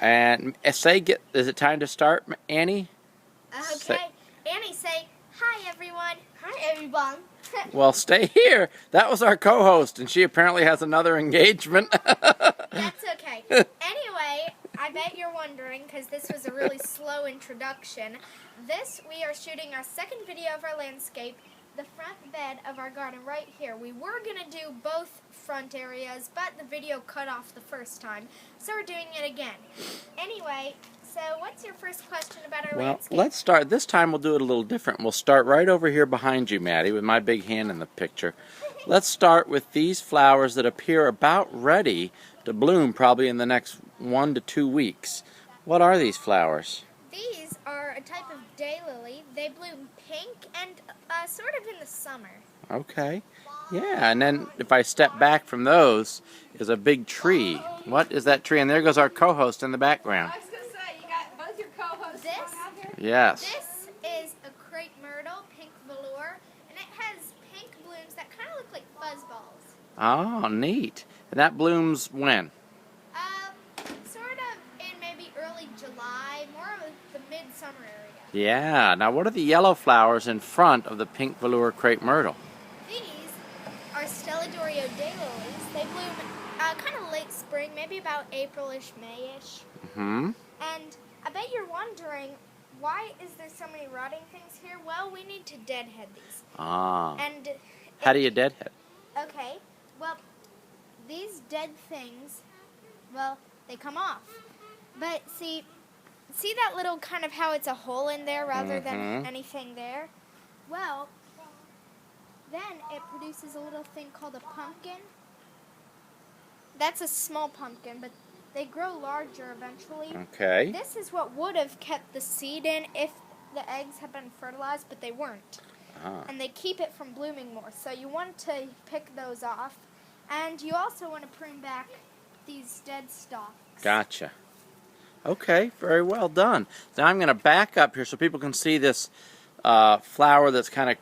And is it time to start, Annie? Okay. Annie, say, hi, everyone. Hi, everyone. Well, stay here. That was our co-host, and she apparently has another engagement. That's okay. Anyway, I bet you're wondering, because this was a really slow introduction. We are shooting our second video of our landscape, the front bed of our garden right here. We were going to do both front areas, but the video cut off the first time, so we're doing it again. Anyway, so what's your first question about our landscape? Well, let's start. This time we'll do it a little different. We'll start right over here behind you, Maddie, with my big hand in the picture. Let's start with these flowers that appear about ready to bloom probably in the next 1 to 2 weeks. What are these flowers? These are a type of daylily. They bloom pink and sort of in the summer. Okay. Yeah, and then if I step back from those is a big tree. What is that tree? And there goes our co-host in the background. I was going to say, you got both your co-hosts out here? Yes. This is a crepe myrtle, pink velour, and it has pink blooms that kind of look like fuzzballs. Oh, neat. And that blooms when? Sort of in maybe early July, more of the midsummer area. Yeah. Now, what are the yellow flowers in front of the pink velour crepe myrtle? These are Stelladorio daylilies. They bloom kind of late spring, maybe about April-ish, May-ish. Mm-hmm. And I bet you're wondering, why is there so many rotting things here? Well, we need to deadhead these. Ah. And How do you deadhead? okay, well, these dead things, well, they come off. But see that little kind of how it's a hole in there rather than anything there? Well, then it produces a little thing called a pumpkin. That's a small pumpkin, but they grow larger eventually. Okay. This is what would have kept the seed in if the eggs had been fertilized, but they weren't. Ah. And they keep it from blooming more. So you want to pick those off. And you also want to prune back these dead stalks. Gotcha. Okay, very well done. Now I'm going to back up here so people can see this flower that's kind of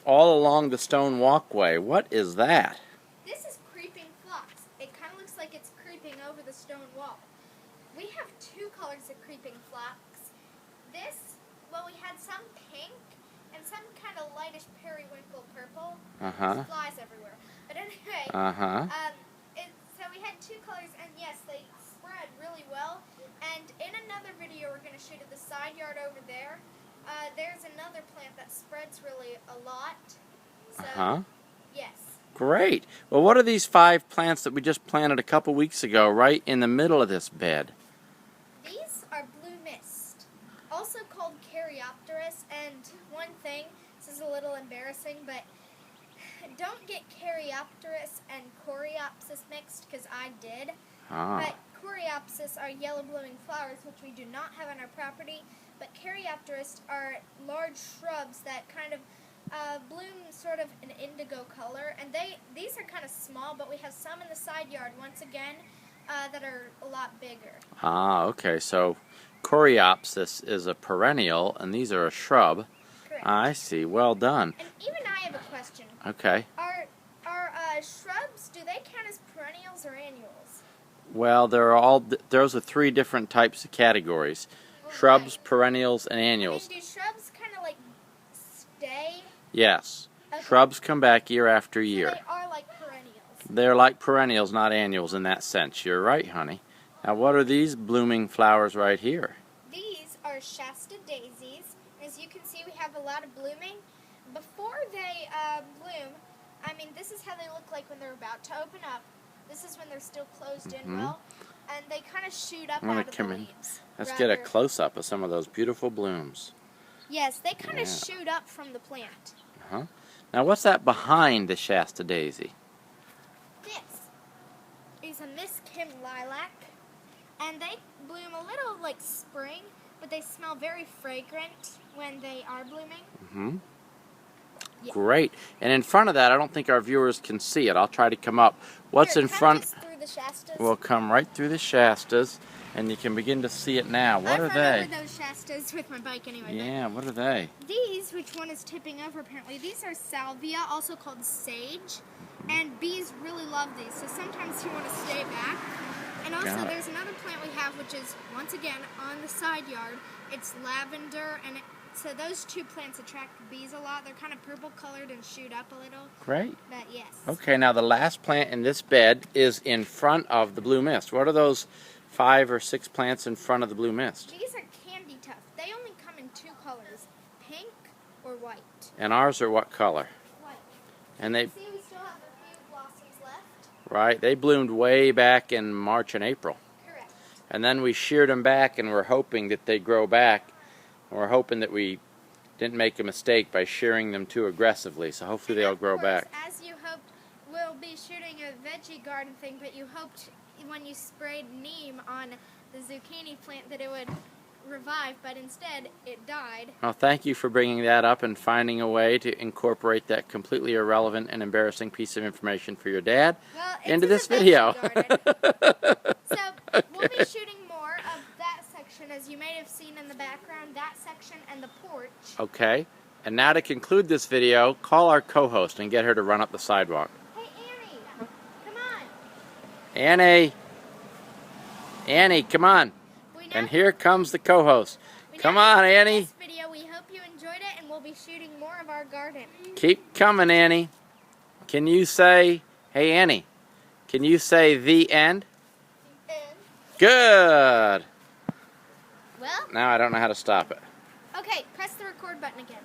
all along the stone walkway. What is that? This is creeping phlox. It kind of looks like it's creeping over the stone wall. We have two colors of creeping phlox. Well, we had some pink and some kind of lightish periwinkle purple. Uh-huh. Flies everywhere. But anyway, Uh-huh. so we had two colors, and yes, they spread really well. And in another video we're going to shoot at the side yard over there, there's another plant that spreads really a lot. So, Uh-huh. yes. Great. Well, what are these 5 plants that we just planted a couple weeks ago right in the middle of this bed? These are blue mist, also called Caryopteris. And one thing, this is a little embarrassing, but don't get Caryopteris and Coreopsis mixed, because I did. Ah. But Coreopsis are yellow blooming flowers, which we do not have on our property. But Caryopteris are large shrubs that kind of bloom sort of an indigo color. And these are kind of small, but we have some in the side yard, once again, that are a lot bigger. Ah, okay. So Coreopsis is a perennial, and these are a shrub. Correct. I see. Well done. And even I have a question. Okay. Are shrubs, do they count as perennials or annuals? Well, those are 3 different types of categories. Shrubs, perennials, and annuals. I mean, do shrubs kind of like stay? Yes. Okay. Shrubs come back year after year. So they are like perennials. They're like perennials, not annuals in that sense. You're right, honey. Now, what are these blooming flowers right here? These are Shasta daisies. As you can see, we have a lot of blooming. Before they bloom, I mean, this is how they look like when they're about to open up. This is when they're still closed in well. And they kind of shoot up out of the leaves. Let's get a close-up of some of those beautiful blooms. Yes, they kind of shoot up from the plant. Uh-huh. Now, what's that behind the Shasta daisy? This is a Miss Kim lilac. And they bloom a little like spring, but they smell very fragrant when they are blooming. Mm-hmm. Yeah. Great. And in front of that, I don't think our viewers can see it. I'll try to come up. What's Here, in front? just through the Shastas. We'll come right through the Shastas, and you can begin to see it now. What are I've they? run over those Shastas with my bike anyway. Yeah, what are they? These, which one is tipping over apparently, these are salvia, also called sage, and bees really love these, so sometimes you want to stay back. And also, Got it. there's another plant we have, which is, once again, on the side yard. It's lavender, and so those two plants attract bees a lot. They're kind of purple colored and shoot up a little, Great. but yes. Okay, now the last plant in this bed is in front of the blue mist. What are those 5 or 6 plants in front of the blue mist? These are candy tuft. They only come in 2 colors, pink or white. And ours are what color? White. And they, See, we still have a few blossoms left. right, they bloomed way back in March and April. Correct. And then we sheared them back, and we're hoping that they grow back. And we're hoping that we didn't make a mistake by shearing them too aggressively. So hopefully And they'll of grow course, back. as you hoped, we'll be shooting a veggie garden thing, but you hoped when you sprayed neem on the zucchini plant that it would revive, but instead it died. Well, thank you for bringing that up and finding a way to incorporate that completely irrelevant and embarrassing piece of information for your dad Well, it's into in the this video. veggie garden. So we'll be shooting more of that section, as you may have seen in the background, that section and the porch. Okay, and now to conclude this video, call our co-host and get her to run up the sidewalk. Hey, Annie, come on. Annie! Annie, come on. We now, And here comes the co-host. we Come now on, conclude Annie. This video. We hope you enjoyed it, and we'll be shooting more of our garden. Keep coming, Annie. Can you say, hey, Annie, can you say the end? Good. Well, Now I don't know how to stop it. okay, press the record button again.